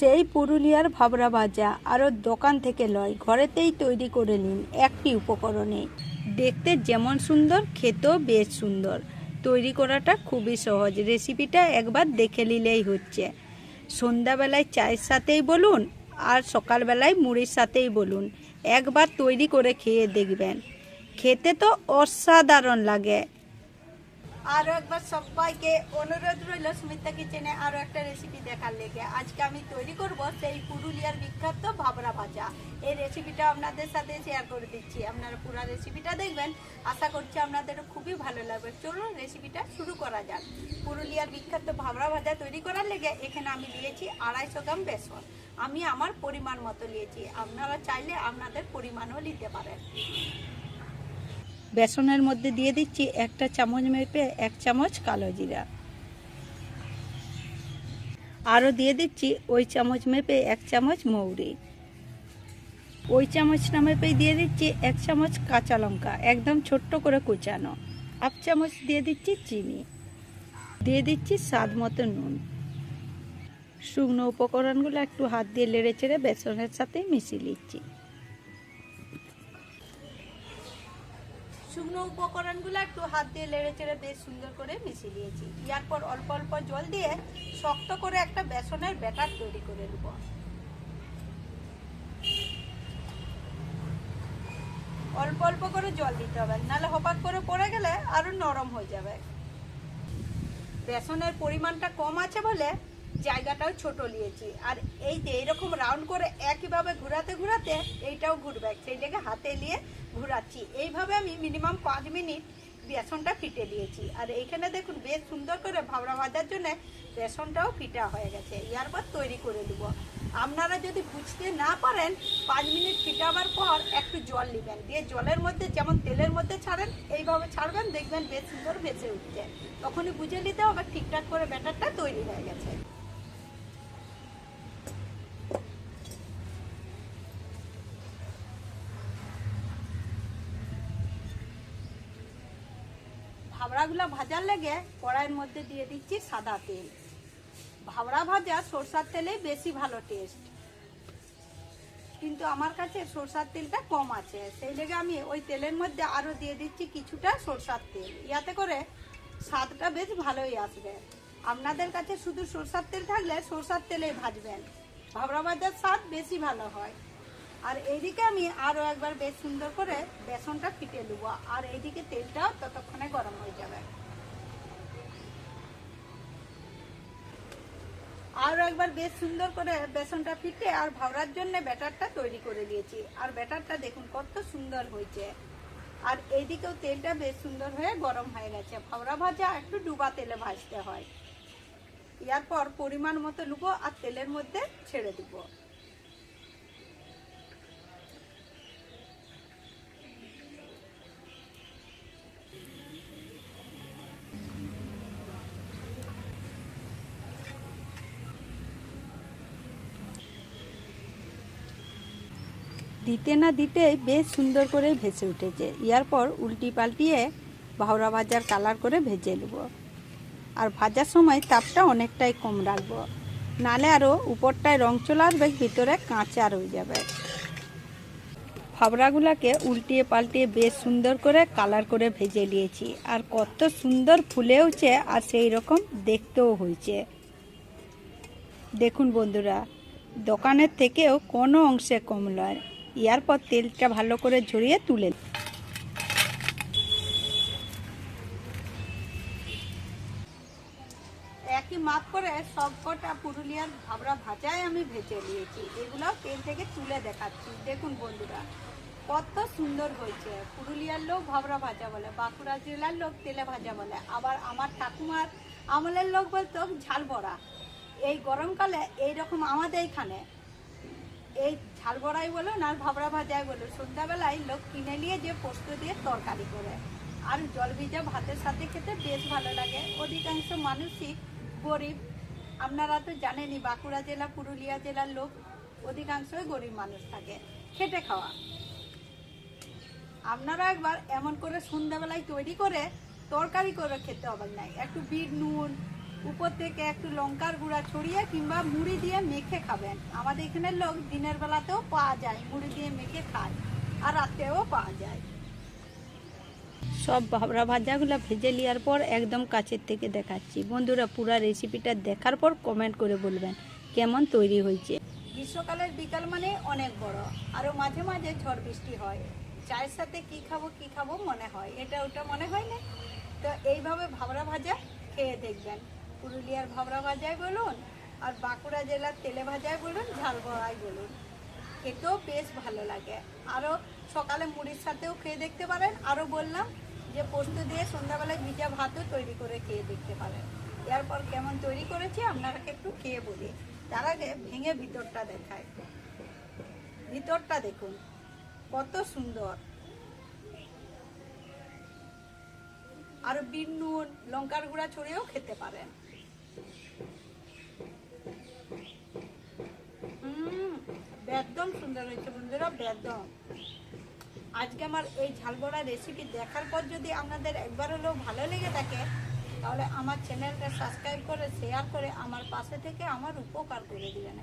সেই পুরুলিয়ার ভাবরা ভাজা আরও দোকান থেকে লয়, ঘরেতেই তৈরি করে নিন একটি উপকরণে। দেখতে যেমন সুন্দর, খেতেও বেশ সুন্দর। তৈরি করাটা খুবই সহজ, রেসিপিটা একবার দেখে নিলেই হচ্ছে। সন্ধ্যাবেলায় চায়ের সাথেই বলুন আর সকালবেলায় মুড়ির সাথেই বলুন, একবার তৈরি করে খেয়ে দেখবেন, খেতে তো অসাধারণ লাগে। আরও একবার সবাইকে অনুরোধ রইল সুমিতা কিচেনে আরও একটা রেসিপি দেখার লেগে। আজকে আমি তৈরি করব সেই পুরুলিয়ার বিখ্যাত ভাবরা ভাজা। এই রেসিপিটা আপনাদের সাথে শেয়ার করে দিচ্ছি, আপনারা পুরো রেসিপিটা দেখবেন, আশা করছি আপনাদেরও খুবই ভালো লাগবে। চলুন রেসিপিটা শুরু করা যাক। পুরুলিয়ার বিখ্যাত ভাবরা ভাজা তৈরি করার লেগে এখানে আমি নিয়েছি 250 গ্রাম বেসন। আমি আমার পরিমাণ মতো নিয়েছি, আপনারা চাইলে আপনাদের পরিমাণও নিতে পারেন। বেসনের মধ্যে দিয়ে দিচ্ছি 1 চামচ মেপে 1 চামচ কালো জিরা, আরও দিয়ে দিচ্ছি ওই চামচ মেপে 1 চামচ মৌরি, ওই চামচটা মেপে দিয়ে দিচ্ছি 1 চামচ কাঁচা লঙ্কা একদম ছোট্ট করে কুচানো, 1/2 চামচ দিয়ে দিচ্ছি চিনি, দিয়ে দিচ্ছি স্বাদ মতো নুন। শুকনো উপকরণগুলো একটু হাত দিয়ে নেড়ে চেড়ে বেসনের সাথে মিশিয়ে নিচ্ছি। শুকনো উপকরণগুলো একটু হাত দিয়ে নেড়ে চেড়ে বেশ সুন্দর করে মিশিয়ে দিয়েছি। এরপর অল্প অল্প জল দিয়ে শক্ত করে একটা বেসনের ব্যাটার তৈরি করে নেব। অল্প অল্প করে জল দিতে হবে, নাহলে হপাক করে পড়ে গেলে আরো নরম হয়ে যাবে। বেসনের পরিমাণটা কম আছে বলে জায়গাটাও ছোট নিয়েছি, আর এই যে এইরকম রাউন্ড করে একইভাবে ঘুরাতে ঘুরাতে এইটাও ঘুরবে, সেই জায়গায় হাতে নিয়ে ঘুরাচ্ছি। এইভাবে আমি মিনিমাম 5 মিনিট বেসনটা ফিটে দিয়েছি। আর এইখানে দেখুন বেশ সুন্দর করে ভাবরা ভাজার জন্য বেসনটাও ফিটা হয়ে গেছে। এরপর তৈরি করে দেবো। আপনারা যদি বুঝতে না পারেন 5 মিনিট ফিটাবার পর একটু জল নেবেন, দিয়ে জলের মধ্যে যেমন তেলের মধ্যে ছাড়েন এইভাবে ছাড়বেন, দেখবেন বেশ সুন্দর ভেসে উঠছে। তখনই বুঝে নিতে হবে ঠিকঠাক করে ব্যাটারটা তৈরি হয়ে গেছে। ভাবড়াগুলো ভাজার লেগে কড়াইয়ের মধ্যে দিয়ে দিচ্ছি সাদা তেল। ভাবড়া ভাজা সরষার তেলেই বেশি ভালো টেস্ট, কিন্তু আমার কাছে সরষার তেলটা কম আছে, সেই লেগে আমি ওই তেলের মধ্যে আরও দিয়ে দিচ্ছি কিছুটা সরষার তেল। ইয়াতে করে স্বাদটা বেশ ভালোই আসবে। আপনাদের কাছে শুধু সরষার তেল থাকলে সরষার তেলেই ভাজবেন, ভাবড়া ভাজার স্বাদ বেশি ভালো হয়। আর এইদিকে আমি আরও একবার বেশ সুন্দর করে বেসনটা ফিটে নেবো, আর এইদিকে তেলটাও ততক্ষণে গরম হয়ে যাবে। আরও একবার বেশ সুন্দর করে বেসনটা ফিটে আর ভাবরার জন্য ব্যাটারটা তৈরি করে দিয়েছি। আর ব্যাটারটা দেখুন কত সুন্দর হয়েছে। আর এইদিকেও তেলটা বেশ সুন্দর হয়ে গরম হয়ে গেছে। ভাবরা ভাজা একটু ডুবা তেলে ভাজতে হয়। এরপর পরিমাণ মতো নেবো আর তেলের মধ্যে ছেড়ে দেবো। দিতে না দিতেই বেশ সুন্দর করে ভেসে উঠেছে। এরপর উল্টি পাল্টিয়ে ভাবরা ভাজার কালার করে ভেজে নেব। আর ভাজার সময় তাপটা অনেকটাই কম রাখবো, নালে আরও উপরটায় রং চলে আসবে, ভিতরে কাঁচা রয়ে যাবে। ভাবরাগুলোকে উল্টিয়ে পাল্টিয়ে বেশ সুন্দর করে কালার করে ভেজে নিয়েছি। আর কত সুন্দর ফুলেওছে আর সেই রকম দেখতেও হয়েছে। দেখুন বন্ধুরা, দোকানের থেকেও কোনো অংশে কম নয়। এরপর তেলটা ভালো করে ঝরিয়ে তুলে একই মাপ করে সবকটা পুরুলিয়ার ভাবরা ভাজায় আমি ভেজে নিয়েছি। এগুলো তেল থেকে তুলে দেখাচ্ছি। দেখুন বন্ধুরা কত সুন্দর হয়েছে। পুরুলিয়ার লোক ভাবরা ভাজা বলে, বাঁকুড়া জেলার লোক তেলে ভাজা বলে, আবার আমার ঠাকুমার আমলের লোক বলতো ঝাল বড়া। এই গরমকালে এইরকম আমাদের এইখানে এই ঝাল বড়াই বলুন আর ভাবরা ভাজাই বলুন, সন্ধ্যাবেলায় লোক কিনে নিয়ে যে পোস্ত দিয়ে তরকারি করে আর জল ভিজা ভাতের সাথে খেতে বেশ ভালো লাগে। অধিকাংশ মানুষই গরিব, আপনারা তো জানেনই বাঁকুড়া জেলা পুরুলিয়া জেলার লোক অধিকাংশই গরিব মানুষ থাকে, খেটে খাওয়া। আপনারা একবার এমন করে সন্ধ্যাবেলায় তৈরি করে তরকারি করে খেতে হবে না, একটু বিট নুন উপর থেকে একটু লঙ্কার গুঁড়া ছড়িয়ে কিংবা মুড়ি দিয়ে মেখে খাবেন। আমাদের এখানের লোক দিনের বেলাতেও পাওয়া যায়, মুড়ি দিয়ে মেখে খায়, আর রাতেও পাওয়া যায়। সব ভাবরা ভাজাগুলো ভেজে নেওয়ার পর একদম কাছের থেকে দেখাচ্ছি। বন্ধুরা, পুরো রেসিপিটা দেখার পর কমেন্ট করে বলবেন কেমন তৈরি হয়েছে। গ্রীষ্মকালের বিকাল মানে অনেক বড়, আরও মাঝে মাঝে ঝড় বৃষ্টি হয়। চায়ের সাথে কি খাবো মনে হয়, এটা ওটা মনে হয় না। তো এইভাবে ভাবরা ভাজা খেয়ে দেখবেন। পুরুলিয়ার ভাবরা ভাজাই বলুন, আর বাঁকুড়া জেলার তেলে ভাজাই বলুন, ঝাল বড়াই বলুন, খেতেও বেশ ভালো লাগে। আরও সকালে মুড়ির সাথেও খেয়ে দেখতে পারেন। আরও বললাম যে পোস্ত দিয়ে সন্ধ্যাবেলায় ভিজা ভাতও তৈরি করে খেয়ে দেখতে পারেন। এরপর কেমন তৈরি করেছি আপনারা একটু খেয়ে বলি। তার আগে ভেঙে ভিতরটা দেখায়। ভিতরটা দেখুন কত সুন্দর। আর বিট নুন লঙ্কার গুঁড়া ছড়িয়েও খেতে পারেন। একদম সুন্দর হয়েছে বন্ধুরা, একদম। আজকে আমার এই ঝাল বড়া রেসিপি দেখার পর যদি আপনাদের একবার হলেও ভালো লেগে থাকে, তাহলে আমার চ্যানেলটা সাবস্ক্রাইব করে শেয়ার করে আমার পাশে থেকে আমার উপকার করে দিবেন।